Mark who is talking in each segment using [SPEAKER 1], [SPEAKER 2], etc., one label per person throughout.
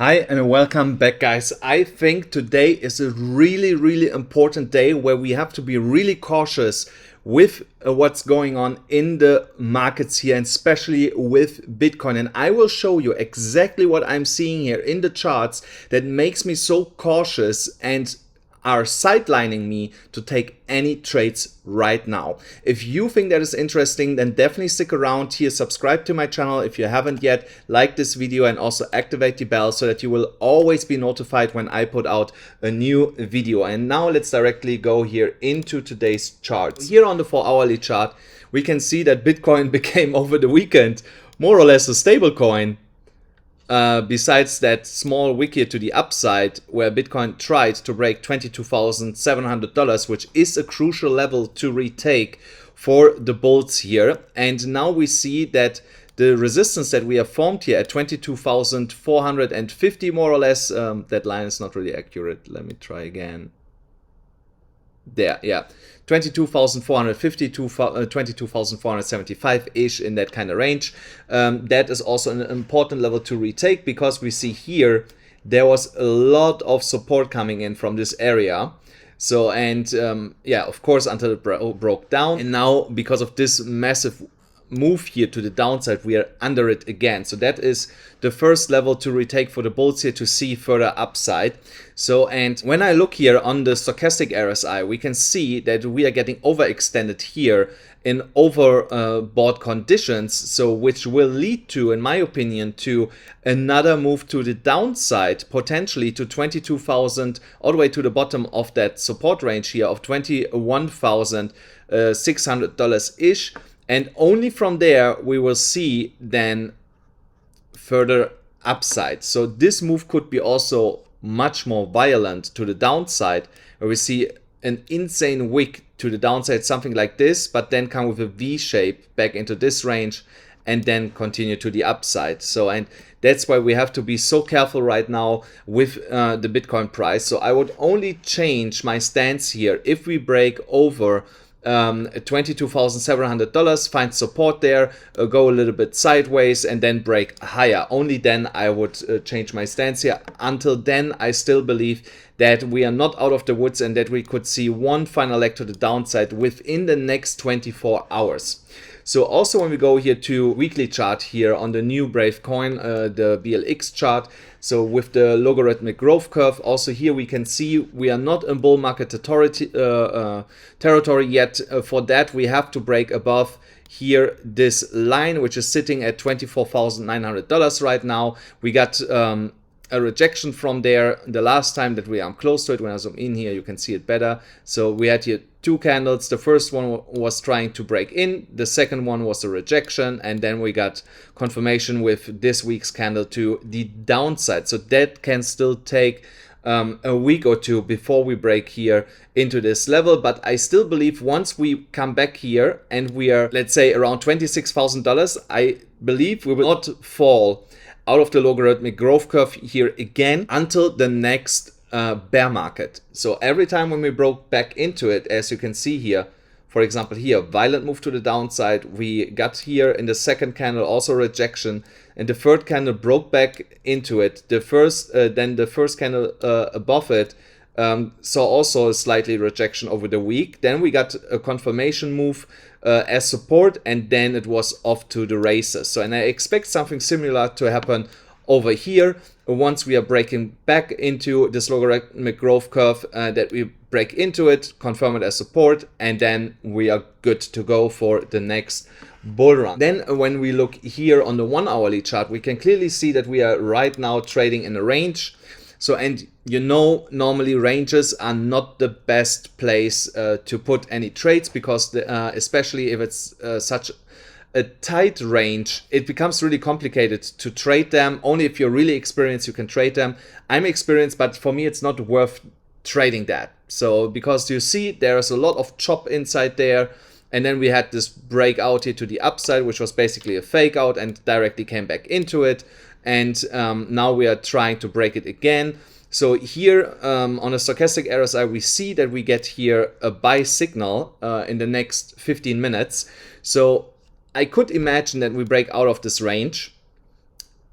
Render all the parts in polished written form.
[SPEAKER 1] Hi and welcome back, guys. I think today is a really important day where we have to be really cautious with what's going on in the markets here, and especially with Bitcoin. And I will show you exactly what I'm seeing here in the charts that makes me so cautious and are sidelining me to take any trades right now. If you think that is interesting, then definitely stick around here, subscribe to my channel if you haven't yet, like this video, and also activate the bell so that you will always be notified when I put out a new video. And now let's directly go here into today's charts. Here on the 4-hourly chart, we can see that Bitcoin became over the weekend more or less a stable coin. Besides that small wick here to the upside where Bitcoin tried to break $22,700, which is a crucial level to retake for the bulls here. And now we see that the resistance that we have formed here at 22,450 more or less, that line is not really accurate. Let me try again. There, yeah, 22,450 to 22,475-ish, in that kind of range. That is also an important level to retake, because we see here there was a lot of support coming in from this area. So, and yeah, of course, until it broke down. And now, because of this massive move here to the downside, we are under it again. So that is the first level to retake for the bulls here to see further upside. So, and when I look here on the stochastic RSI, we can see that we are getting overextended here in overbought conditions, so which will lead to, in my opinion, to another move to the downside, potentially to 22,000, all the way to the bottom of that support range here of $21,600-ish. And only from there we will see then further upside. So this move could be also much more violent to the downside, where we see an insane wick to the downside, something like this, but then come with a V shape back into this range and then continue to the upside. So, and that's why we have to be so careful right now with the Bitcoin price. So I would only change my stance here if we break over $22,700, find support there, go a little bit sideways, and then break higher. Only then I would change my stance here. Until then, I still believe that we are not out of the woods and that we could see one final leg to the downside within the next 24 hours. So also when we go here to weekly chart here on the new Brave coin, the BLX chart, so with the logarithmic growth curve, also here we can see we are not in bull market territory yet. For that we have to break above here this line, which is sitting at $24,900 right now. We got a rejection from there the last time that we are close to it. When I zoom in here, you can see it better. So we had here two candles. The first one was trying to break in, the second one was a rejection, and then we got confirmation with this week's candle to the downside. So that can still take a week or two before we break here into this level. But I still believe once we come back here and we are, let's say, around $26,000, I believe we will not fall out of the logarithmic growth curve here again until the next bear market. So every time when we broke back into it, as you can see here, for example here, violent move to the downside, we got here in the second candle also rejection, and the third candle broke back into it. The first then the first candle above it saw also a slightly rejection over the week. Then we got a confirmation move as support, and then it was off to the races. So, and I expect something similar to happen over here once we are breaking back into this logarithmic growth curve, that we break into it, confirm it as support, and then we are good to go for the next bull run. Then when we look here on the 1-hourly chart, we can clearly see that we are right now trading in a range. So, and you know, normally ranges are not the best place to put any trades, because especially if it's such a tight range, it becomes really complicated to trade them. Only if you're really experienced, you can trade them. I'm experienced, but for me, it's not worth trading that. So, because you see, there's a lot of chop inside there. And then we had this breakout here to the upside, which was basically a fake out and directly came back into it. And now we are trying to break it again. So here on a stochastic RSI, we see that we get here a buy signal in the next 15 minutes. So I could imagine that we break out of this range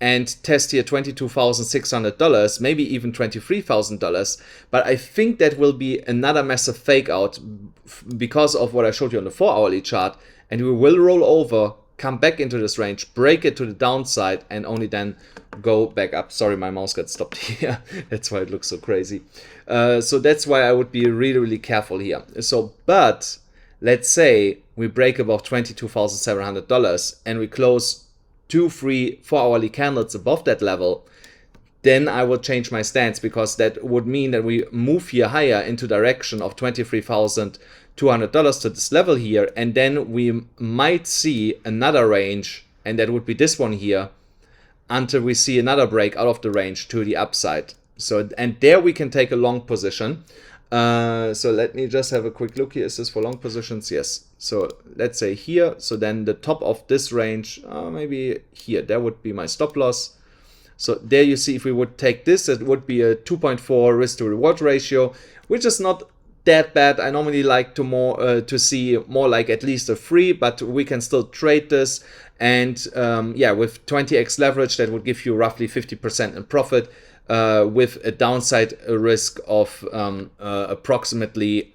[SPEAKER 1] and test here $22,600, maybe even $23,000. But I think that will be another massive fake out because of what I showed you on the 4-hourly chart, and we will roll over, come back into this range, break it to the downside, and only then go back up. Sorry, my mouse got stopped here. That's why it looks so crazy. So that's why I would be really, really careful here. So, but let's say we break above $22,700 and we close 2, 3, 4-hourly candles above that level, then I will change my stance, because that would mean that we move here higher into direction of $23,200 to this level here, and then we might see another range, and that would be this one here, until we see another break out of the range to the upside. So, and there we can take a long position. So let me just have a quick look here. Is this for long positions? Yes. So let's say here. So then the top of this range, maybe here, that would be my stop loss. So there you see, if we would take this, it would be a 2.4 risk to reward ratio, which is not that bad. I normally like to see more like at least a 3, but we can still trade this. And yeah, with 20x leverage, that would give you roughly 50% in profit, with a downside risk of approximately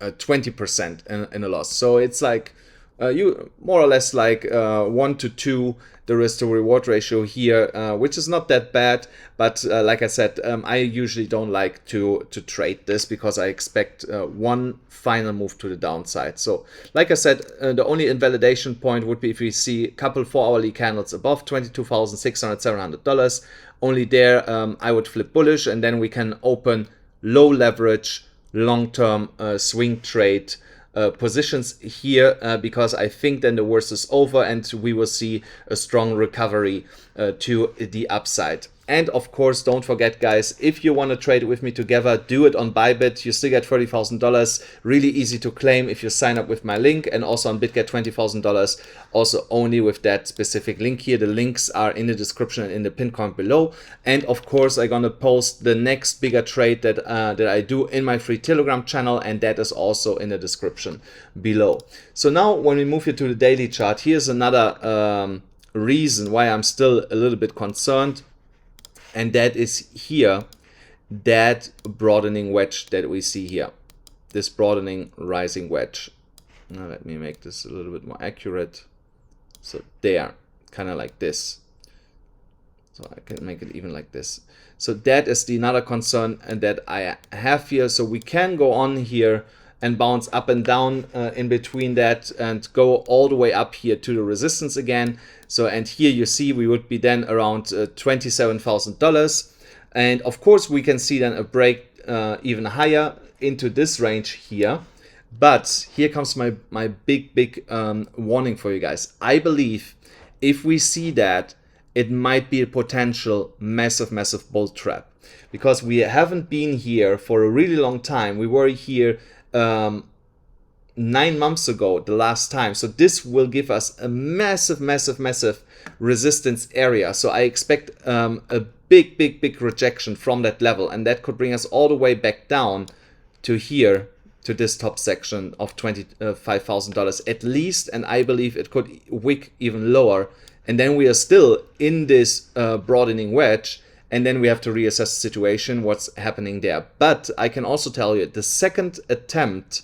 [SPEAKER 1] 20% in a loss. So it's like you more or less like 1 to 2 the risk to reward ratio here, which is not that bad. But like I said, I usually don't like to trade this, because I expect one final move to the downside. So like I said, the only invalidation point would be if we see a couple 4-hourly candles above $22,600-$700. Only there I would flip bullish, and then we can open low leverage, long-term swing trade positions here, because I think then the worst is over and we will see a strong recovery to the upside. And of course, don't forget, guys, if you want to trade with me together, do it on BYBIT. You still get $30,000. Really easy to claim if you sign up with my link, and also on Bitget $20,000, also only with that specific link here. The links are in the description and in the pinned comment below. And of course, I'm gonna post the next bigger trade that that I do in my free Telegram channel, and that is also in the description below. So now, when we move here to the daily chart, here's another reason why I'm still a little bit concerned. And that is here, that broadening wedge that we see here, this broadening rising wedge. Now let me make this a little bit more accurate. So there, kind of like this. So I can make it even like this. So that is the another concern and that I have here. So we can go on here and bounce up and down in between that, and go all the way up here to the resistance again. So, and here you see we would be then around $27,000. And of course we can see then a break even higher into this range here. But here comes my big warning for you guys. I believe if we see that, it might be a potential massive bull trap, because we haven't been here for a really long time. We were here 9 months ago the last time. So this will give us a massive resistance area. So I expect a big rejection from that level, and that could bring us all the way back down to here, to this top section of $25,000 at least. And I believe it could wick even lower, and then we are still in this broadening wedge. And then we have to reassess the situation, what's happening there. But I can also tell you, the second attempt,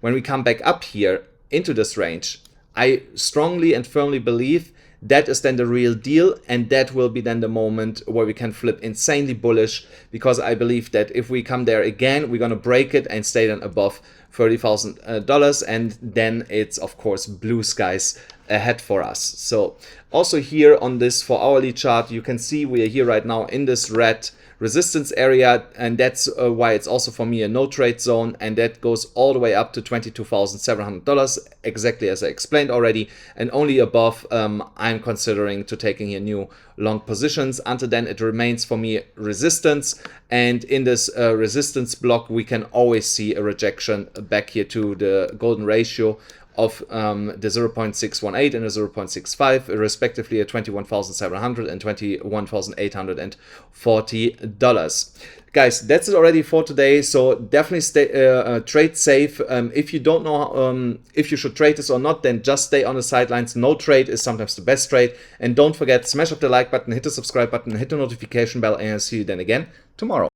[SPEAKER 1] when we come back up here into this range, I strongly and firmly believe that is then the real deal. And that will be then the moment where we can flip insanely bullish, because I believe that if we come there again, we're going to break it and stay then above $30,000. And then it's, of course, blue skies ahead for us. So also here on this 4-hourly chart, you can see we are here right now in this red resistance area, and that's why it's also for me a no trade zone, and that goes all the way up to $22,700, exactly as I explained already, and only above I'm considering to taking here new long positions. Until then, it remains for me resistance, and in this resistance block we can always see a rejection back here to the golden ratio of the 0.618 and the 0.65, respectively at $21,700 and $21,840. guys, that's it already for today. So definitely stay trade safe. If you don't know if you should trade this or not, then just stay on the sidelines. No trade is sometimes the best trade. And don't forget, smash up the like button, hit the subscribe button, hit the notification bell, and I'll see you then again tomorrow.